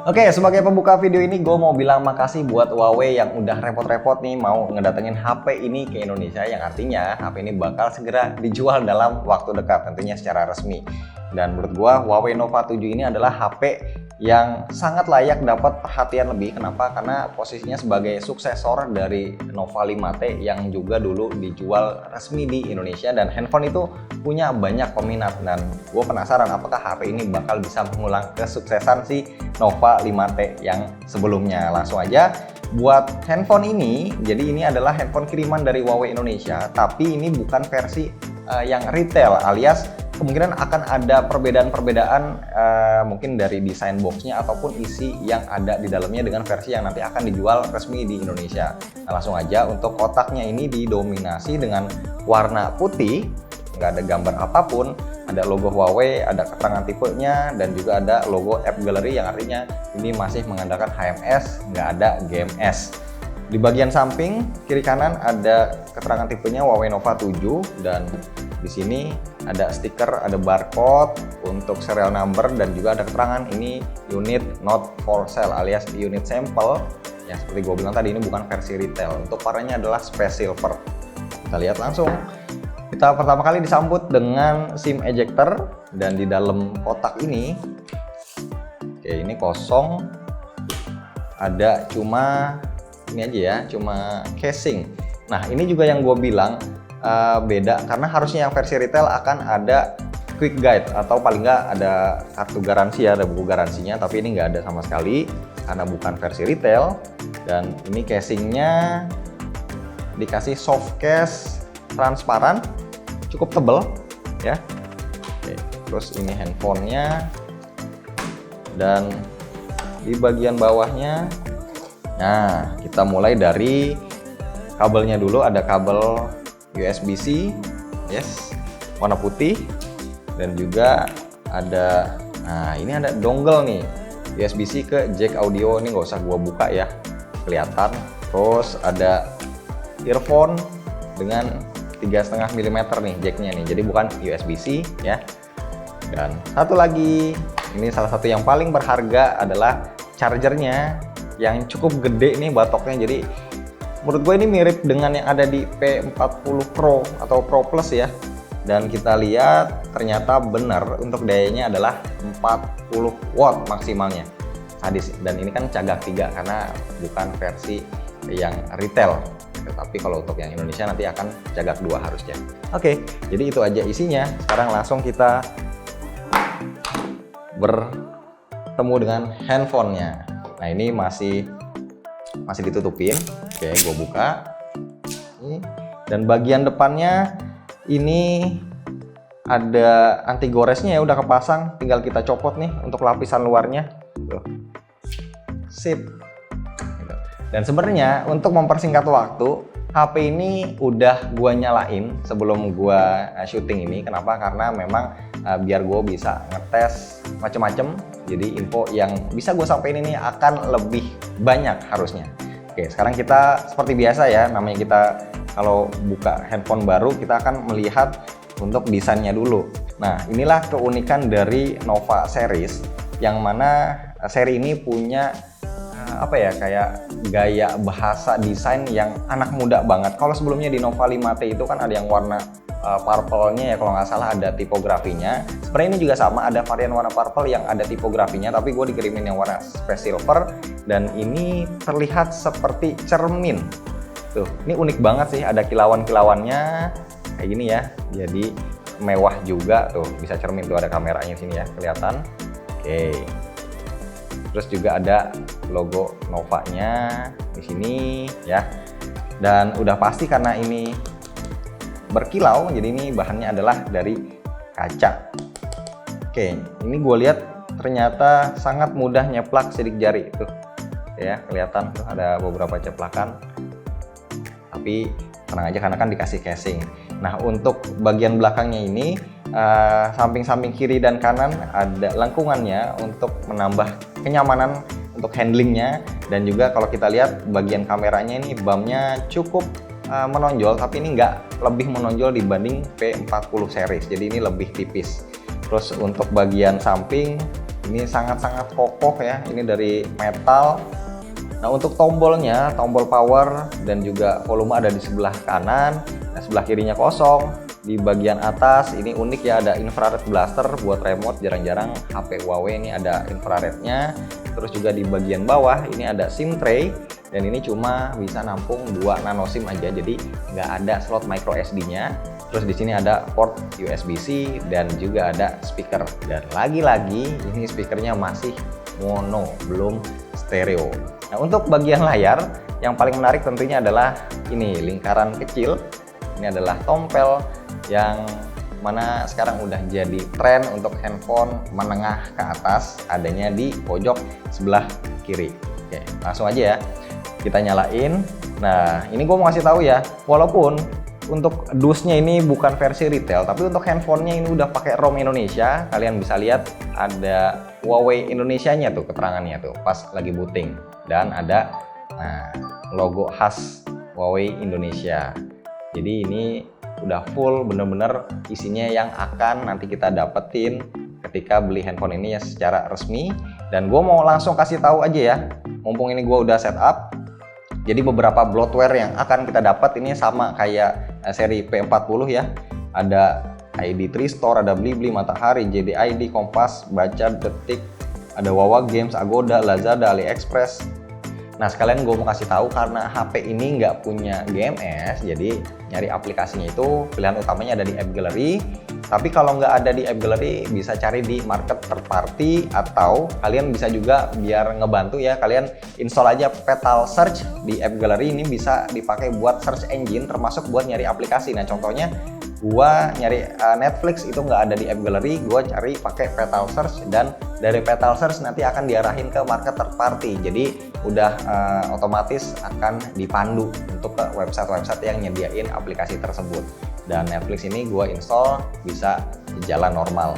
Oke, sebagai pembuka video ini gue mau bilang makasih buat Huawei yang udah repot-repot nih mau ngedatengin HP ini ke Indonesia, yang artinya HP ini bakal segera dijual dalam waktu dekat, tentunya secara resmi. Dan menurut gue Huawei Nova 7 ini adalah HP yang sangat layak dapat perhatian lebih. Kenapa? Karena posisinya sebagai suksesor dari Nova 5T yang juga dulu dijual resmi di Indonesia, dan handphone itu punya banyak peminat, dan gue penasaran apakah HP ini bakal bisa mengulang kesuksesan si Nova 5T yang sebelumnya. Langsung aja buat handphone ini, jadi ini adalah handphone kiriman dari Huawei Indonesia, tapi ini bukan versi yang retail, alias kemungkinan akan ada perbedaan-perbedaan mungkin dari desain boxnya ataupun isi yang ada di dalamnya dengan versi yang nanti akan dijual resmi di Indonesia. Nah, langsung aja, untuk kotaknya ini didominasi dengan warna putih, nggak ada gambar apapun, ada logo Huawei, ada keterangan tipenya, dan juga ada logo App Gallery yang artinya ini masih mengandalkan HMS, nggak ada GMS. Di bagian samping kiri kanan ada keterangan tipenya Huawei Nova 7, dan di sini ada stiker, ada barcode untuk serial number, dan juga ada keterangan ini unit not for sale alias unit sampel. Ya seperti gue bilang tadi, ini bukan versi retail. Untuk warnanya adalah Space Silver. Kita lihat langsung. Kita pertama kali disambut dengan SIM ejector, dan di dalam kotak ini, oke, ini kosong, ada cuma ini aja ya, cuma casing. Nah ini juga yang gue bilang beda, karena harusnya yang versi retail akan ada quick guide atau paling nggak ada kartu garansi ya, ada buku garansinya, tapi ini nggak ada sama sekali karena bukan versi retail. Dan ini casingnya dikasih soft case transparan, cukup tebal ya. Oke, terus ini handphonenya, dan di bagian bawahnya, nah kita mulai dari kabelnya dulu. Ada kabel USB-C, yes, warna putih, dan juga ada, nah ini ada dongle nih, USB-C ke jack audio. Ini nggak usah gua buka ya, kelihatan. Terus ada earphone dengan 3,5 mm nih jacknya nih, jadi bukan USB-C ya. Dan satu lagi, ini salah satu yang paling berharga adalah chargernya yang cukup gede nih batoknya. Jadi menurut gue ini mirip dengan yang ada di P40 Pro atau Pro Plus ya. Dan kita lihat ternyata benar untuk dayanya adalah 40 watt maksimalnya. Sadis. Dan ini kan cagak 3 karena bukan versi yang retail. Tapi kalau untuk yang Indonesia nanti akan cagak 2 harusnya. Oke, jadi itu aja isinya. Sekarang langsung kita bertemu dengan handphonenya. Nah ini masih ditutupin. Oke, gue buka. Dan bagian depannya ini ada anti goresnya ya, udah kepasang, tinggal kita copot nih untuk lapisan luarnya. Tuh. Sip. Dan sebenarnya untuk mempersingkat waktu, HP ini udah gua nyalain sebelum gua syuting ini. Kenapa? Karena memang biar gue bisa ngetes macem-macem, jadi info yang bisa gue sampaikan ini akan lebih banyak harusnya. Oke, sekarang kita seperti biasa ya, namanya kita kalau buka handphone baru kita akan melihat untuk desainnya dulu. Nah inilah keunikan dari Nova series, yang mana seri ini punya apa ya, kayak gaya bahasa desain yang anak muda banget. Kalau sebelumnya di Nova 5T itu kan ada yang warna purple-nya ya, kalau nggak salah ada tipografinya. Sebenarnya ini juga sama, ada varian warna purple yang ada tipografinya, tapi gue dikirimin yang warna Space Silver, dan ini terlihat seperti cermin. Tuh, ini unik banget sih, ada kilauan-kilauannya kayak gini ya. Jadi mewah juga, tuh bisa cermin, tuh ada kameranya sini ya, kelihatan. Oke. Terus juga ada logo Nova-nya di sini ya. Dan udah pasti karena ini berkilau, jadi ini bahannya adalah dari kaca. Oke, ini gue lihat ternyata sangat mudah nyeplak sidik jari tuh. Ya, kelihatan tuh ada beberapa ceplakan. Tapi tenang aja karena kan dikasih casing. Nah, untuk bagian belakangnya ini samping-samping kiri dan kanan ada lengkungannya untuk menambah kenyamanan untuk handlingnya. Dan juga kalau kita lihat bagian kameranya ini bump-nya cukup menonjol, tapi ini nggak lebih menonjol dibanding P40 series, jadi ini lebih tipis. Terus untuk bagian samping Ini sangat-sangat kokoh ya, ini dari metal. Nah untuk tombolnya, tombol power dan juga volume ada di sebelah kanan, nah sebelah kirinya kosong. Di bagian atas ini unik ya, ada infrared blaster buat remote, jarang-jarang HP Huawei ini ada infrarednya. Terus juga di bagian bawah ini ada SIM tray, dan ini cuma bisa nampung 2 nano SIM aja, jadi nggak ada slot micro SD-nya. Terus di sini ada port USB-C dan juga ada speaker. Dan lagi-lagi ini speakernya masih mono, belum stereo. Nah untuk bagian layar yang paling menarik tentunya adalah ini lingkaran kecil. Ini adalah tompel yang mana sekarang udah jadi tren untuk handphone menengah ke atas, adanya di pojok sebelah kiri. Oke, langsung aja ya kita nyalain. Nah ini gue mau kasih tahu ya, walaupun untuk dusnya ini bukan versi retail, tapi untuk handphonenya ini udah pakai ROM Indonesia. Kalian bisa lihat ada Huawei Indonesia-nya tuh, keterangannya tuh pas lagi booting, dan ada logo khas Huawei Indonesia. Jadi ini udah full bener-bener isinya yang akan nanti kita dapetin ketika beli handphone ini ya secara resmi. Dan gue mau langsung kasih tahu aja ya, mumpung ini gue udah setup. Jadi beberapa bloatware yang akan kita dapat ini sama kayak seri P40 ya. Ada ID3 Store, ada Blibli, Matahari, JD ID, Kompas, Baca, Detik, ada Wawa Games, Agoda, Lazada, AliExpress. Nah sekalian gue mau kasih tahu, karena HP ini nggak punya GMS, jadi nyari aplikasinya itu pilihan utamanya ada di App Gallery. Tapi kalau nggak ada di App Gallery, bisa cari di market third party, atau kalian bisa juga biar ngebantu ya, kalian install aja Petal Search di App Gallery. Ini bisa dipakai buat search engine, termasuk buat nyari aplikasi. Nah contohnya gua nyari Netflix itu nggak ada di App Gallery, gua cari pakai Petal Search, dan dari Petal Search nanti akan diarahin ke market third party. Jadi udah otomatis akan dipandu untuk ke website-website yang nyediain aplikasi tersebut. Dan Netflix ini gua install bisa jalan normal.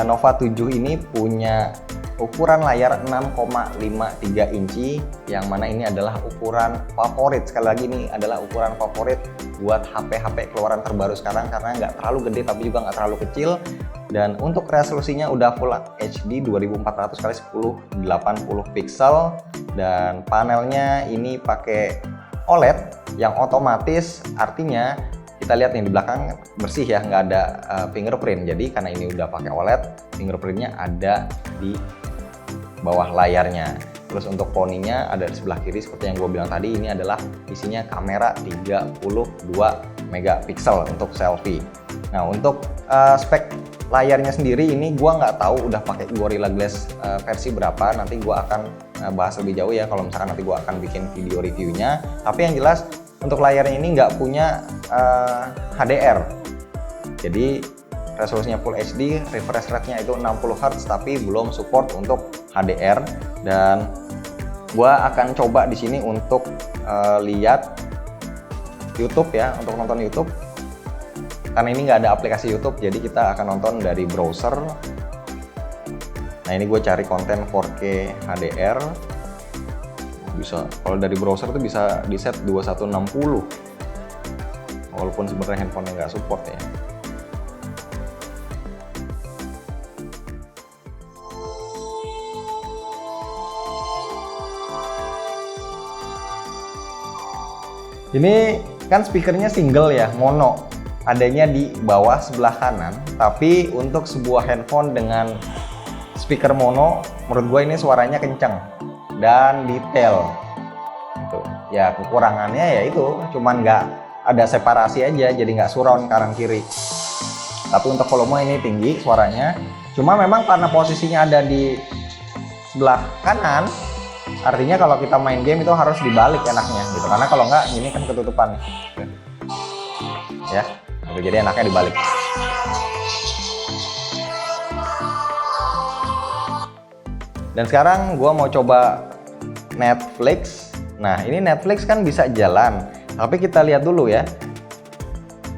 Nova 7 ini punya ukuran layar 6,53 inci, yang mana ini adalah ukuran favorit. Sekali lagi ini adalah ukuran favorit buat HP-HP keluaran terbaru sekarang, karena nggak terlalu gede tapi juga nggak terlalu kecil. Dan untuk resolusinya udah Full HD 2400 x 1080 pixel, dan panelnya ini pakai OLED yang otomatis, artinya kita lihat nih di belakang bersih ya, nggak ada fingerprint. Jadi karena ini udah pakai OLED, fingerprintnya ada di bawah layarnya. Terus untuk poninya ada di sebelah kiri seperti yang gue bilang tadi. Ini adalah isinya kamera 32 megapiksel untuk selfie. Nah untuk spek layarnya sendiri ini gue nggak tahu udah pakai Gorilla Glass versi berapa. Nanti gue akan bahas lebih jauh ya kalau misalkan nanti gue akan bikin video reviewnya. Tapi yang jelas untuk layarnya ini nggak punya HDR. Jadi resolusinya Full HD, refresh rate-nya itu 60 Hz, tapi belum support untuk HDR. Dan gua akan coba di sini untuk lihat YouTube ya, untuk nonton YouTube. Karena ini nggak ada aplikasi YouTube, jadi kita akan nonton dari browser. Nah ini gue cari konten 4K HDR. Bisa, kalau dari browser itu bisa di set 2160, walaupun sebenarnya handphone nggak support ya. Ini kan speakernya single ya, mono, adanya di bawah sebelah kanan. Tapi untuk sebuah handphone dengan speaker mono, menurut gue ini suaranya kenceng dan detail. Tuh. Ya kekurangannya ya itu, cuman nggak ada separasi aja, jadi nggak surround kanan kiri. Tapi untuk volume ini tinggi suaranya. Cuma memang karena posisinya ada di sebelah kanan, artinya kalau kita main game itu harus dibalik enaknya gitu. Karena kalau nggak ini kan ketutupan. Ya, jadi enaknya dibalik. Dan sekarang gue mau coba Netflix. Nah ini Netflix kan bisa jalan, tapi kita lihat dulu ya,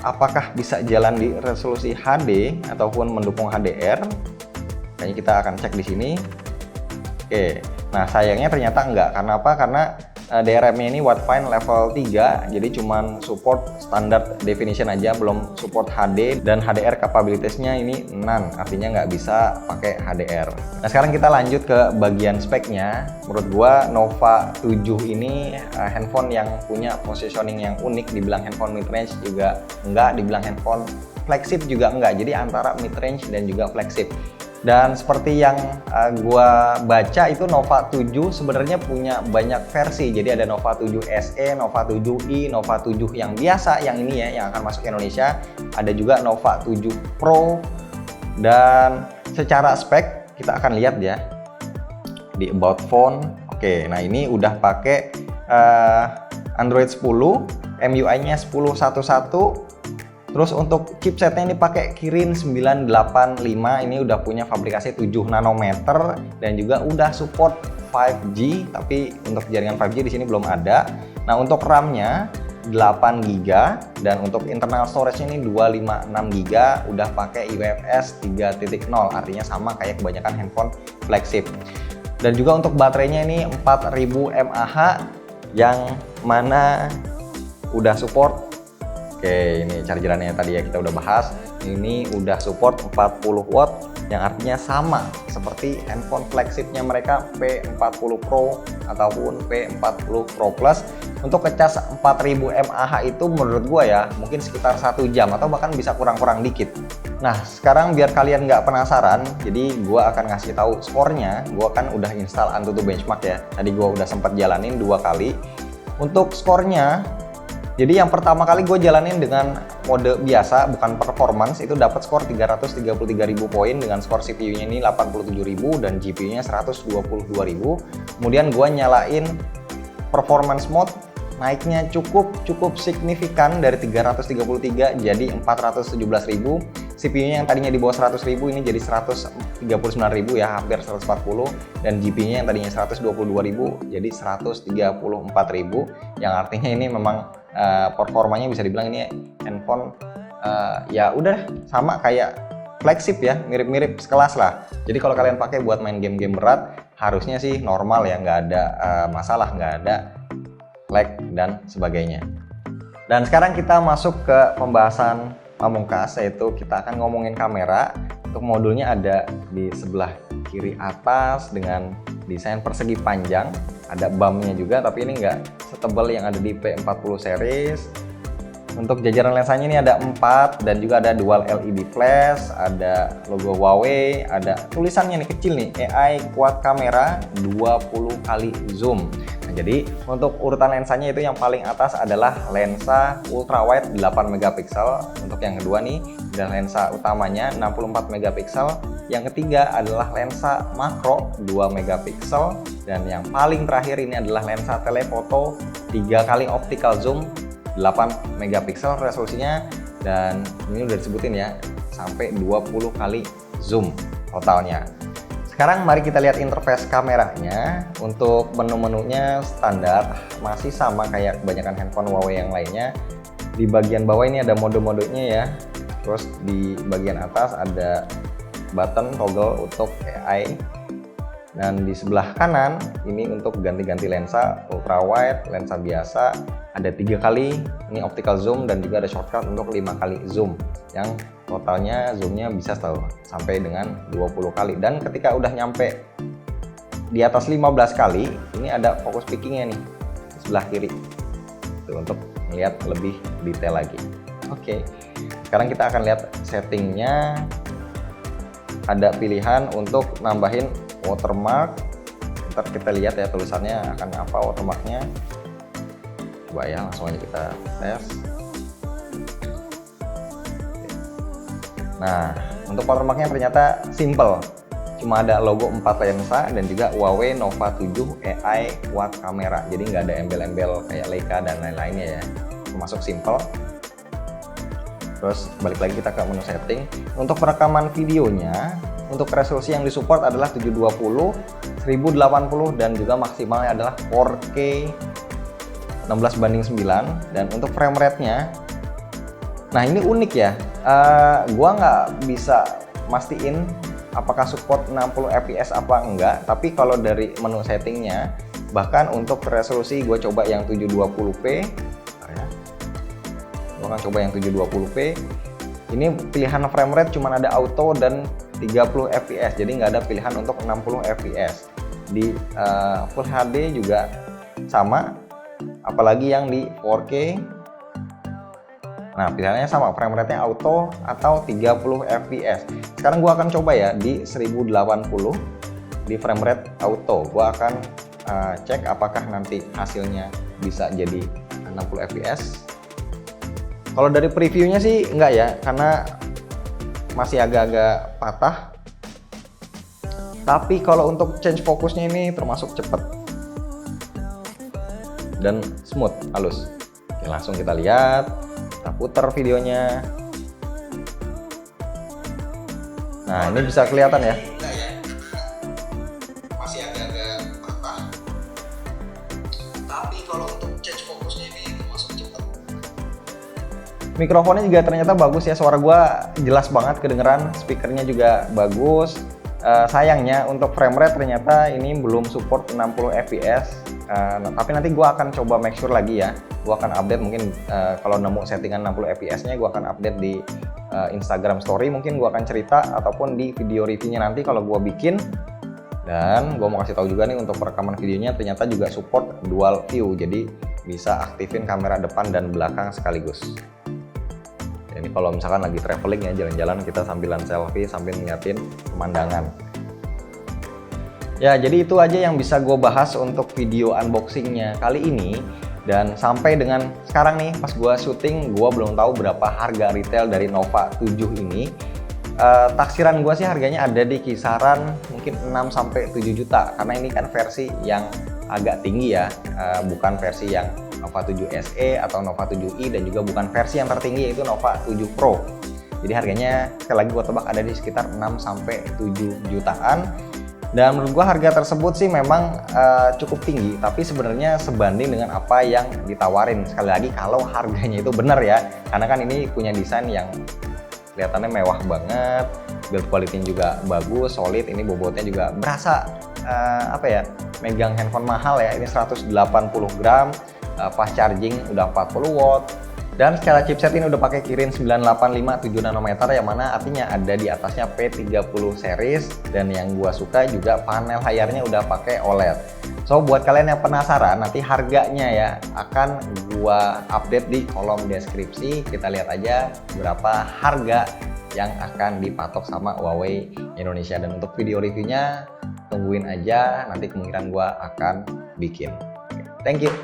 apakah bisa jalan di resolusi HD ataupun mendukung HDR. Kayaknya kita akan cek di sini. Oke, nah sayangnya ternyata enggak. Karena apa? Karena DRM-nya ini widefine level 3, jadi cuman support standard definition aja, belum support HD, dan HDR capabilities-nya ini none, artinya nggak bisa pakai HDR. Nah sekarang kita lanjut ke bagian speknya. Menurut gua Nova 7 ini handphone yang punya positioning yang unik, dibilang handphone mid-range juga enggak, dibilang handphone flagship juga enggak, jadi antara mid-range dan juga flagship. Dan seperti yang gua baca itu Nova 7 sebenarnya punya banyak versi. Jadi ada Nova 7 SE, Nova 7i, Nova 7 yang biasa, yang ini ya, yang akan masuk ke Indonesia. Ada juga Nova 7 Pro. Dan secara spek kita akan lihat ya di about phone. Oke, nah ini udah pakai Android 10, MUI-nya 10.1.1. Terus untuk chipsetnya ini pakai Kirin 985, ini udah punya fabrikasi 7 nanometer dan juga udah support 5G, tapi untuk jaringan 5G di sini belum ada. Nah, untuk RAM-nya 8 GB dan untuk internal storage-nya ini 256 GB, udah pakai UFS 3.0, artinya sama kayak kebanyakan handphone flagship. Dan juga untuk baterainya ini 4000 mAh yang mana udah support. Oke, ini chargerannya tadi ya kita udah bahas. Ini udah support 40 watt yang artinya sama seperti handphone flagshipnya mereka P40 Pro ataupun P40 Pro Plus. Untuk ngecas 4000 mAh itu menurut gua ya mungkin sekitar 1 jam atau bahkan bisa kurang-kurang dikit. Nah sekarang biar kalian nggak penasaran, jadi gua akan ngasih tahu skornya. Gua kan udah install Antutu Benchmark ya, tadi gua udah sempat jalanin 2 kali. Untuk skornya, jadi yang pertama kali gue jalanin dengan mode biasa, bukan performance, itu dapat skor 333.000 poin dengan skor CPU-nya ini 87.000 dan GPU-nya 122.000. Kemudian gue nyalain performance mode, naiknya cukup signifikan dari 333 jadi 417.000. CPU-nya yang tadinya di bawah 100.000 ini jadi 139.000 ya, hampir 140, dan GPU-nya yang tadinya 122.000 jadi 134.000, yang artinya ini memang performanya bisa dibilang ini handphone ya udah sama kayak flagship ya, mirip-mirip sekelas lah. Jadi kalau kalian pakai buat main game-game berat harusnya sih normal ya, nggak ada masalah, nggak ada lag dan sebagainya. Dan sekarang kita masuk ke pembahasan pamungkas, yaitu kita akan ngomongin kamera. Untuk modulnya ada di sebelah kiri atas dengan desain persegi panjang, ada bumpnya juga tapi ini enggak setebal yang ada di P40 series. Untuk jajaran lensanya ini ada 4 dan juga ada dual LED flash, ada logo Huawei, ada tulisannya nih kecil nih, AI Quad Camera 20 kali zoom. Nah, jadi untuk urutan lensanya itu yang paling atas adalah lensa ultra wide 8 megapiksel. Untuk yang kedua nih ada lensa utamanya 64 megapiksel. Yang ketiga adalah lensa makro 2 megapiksel dan yang paling terakhir ini adalah lensa telefoto 3 kali optical zoom 8 megapiksel resolusinya, dan ini udah disebutin ya sampai 20 kali zoom totalnya. Sekarang mari kita lihat interface kameranya. Untuk menu-menunya standar, masih sama kayak kebanyakan handphone Huawei yang lainnya. Di bagian bawah ini ada mode-modenya ya, terus di bagian atas ada button toggle untuk AI, dan di sebelah kanan ini untuk ganti-ganti lensa ultra wide, lensa biasa, ada 3 kali ini optical zoom dan juga ada shortcut untuk 5 kali zoom yang totalnya zoomnya bisa sampai dengan 20 kali. Dan ketika udah nyampe di atas 15 kali ini ada focus pickingnya nih di sebelah kiri tuh, untuk melihat lebih detail lagi. Oke, sekarang kita akan lihat settingnya. Ada pilihan untuk nambahin watermark. Ntar kita lihat ya tulisannya akan apa watermarknya. Coba ya, langsung aja kita tes. Nah, untuk watermarknya ternyata simple, cuma ada logo 4 lensa dan juga Huawei Nova 7 AI Quad Camera, jadi nggak ada embel-embel kayak Leica dan lain-lainnya ya, termasuk simple. Terus balik lagi kita ke menu setting. Untuk perekaman videonya, untuk resolusi yang disupport adalah 720, 1080 dan juga maksimalnya adalah 4K 16:9. Dan untuk frame rate-nya, nah ini unik ya, gua nggak bisa mastiin apakah support 60 fps apa enggak, tapi kalau dari menu settingnya Bahkan untuk resolusi gue coba yang 720p ya. Gue akan coba yang 720p. Ini pilihan frame rate cuma ada auto dan 30 fps, jadi nggak ada pilihan untuk 60 fps. Di Full HD juga sama, apalagi yang di 4K. Nah, pilihannya sama, frame rate-nya auto atau 30 fps. Sekarang gua akan coba ya di 1080 di frame rate auto. Gua akan cek apakah nanti hasilnya bisa jadi 60 fps. Kalau dari previewnya sih enggak ya, karena masih agak-agak patah. Tapi kalau untuk change fokusnya ini termasuk cepet dan smooth, halus. Oke, langsung kita lihat. Kita putar videonya. Nah, ini bisa kelihatan ya. Masih agak-agak patah. Tapi kalau untuk change fokusnya ini termasuk cepat. Mikrofonnya juga ternyata bagus ya, suara gua jelas banget kedengeran, speakernya juga bagus. Sayangnya untuk frame rate ternyata ini belum support 60 fps. Tapi nanti gua akan coba make sure lagi ya. Gua akan update mungkin kalau nemu settingan 60 fps nya gua akan update di Instagram story, mungkin gua akan cerita, ataupun di video reviewnya nanti kalau gua bikin. Dan gua mau kasih tahu juga nih, untuk perekaman videonya ternyata juga support dual view, jadi bisa aktifin kamera depan dan belakang sekaligus. Ini kalau misalkan lagi traveling ya, jalan-jalan kita sambilan selfie sambil ngeliatin pemandangan. Ya, jadi itu aja yang bisa gue bahas untuk video unboxingnya kali ini. Dan sampai dengan sekarang nih, pas gue syuting, gue belum tahu berapa harga retail dari Nova 7 ini. Taksiran gue sih harganya ada di kisaran mungkin 6-7 juta, karena ini kan versi yang agak tinggi ya, bukan versi yang Nova 7 SE atau Nova 7i, dan juga bukan versi yang tertinggi yaitu Nova 7 Pro. Jadi harganya sekali lagi gue tebak ada di sekitar 6-7 jutaan. Dan menurut gue harga tersebut sih memang cukup tinggi, tapi sebenarnya sebanding dengan apa yang ditawarin. Sekali lagi kalau harganya itu benar ya, karena kan ini punya desain yang kelihatannya mewah banget, build quality juga bagus, solid. Ini bobotnya juga berasa apa ya, megang handphone mahal ya. Ini 180 gram. Fast charging udah 40 watt, dan secara chipset ini udah pakai Kirin 985 7 nanometer, yang mana artinya ada di atasnya P30 series, dan yang gua suka juga panel layarnya udah pakai OLED. So buat kalian yang penasaran, nanti harganya ya akan gua update di kolom deskripsi. Kita lihat aja berapa harga yang akan dipatok sama Huawei Indonesia, dan untuk video reviewnya tungguin aja, nanti kemungkinan gua akan bikin. Thank you.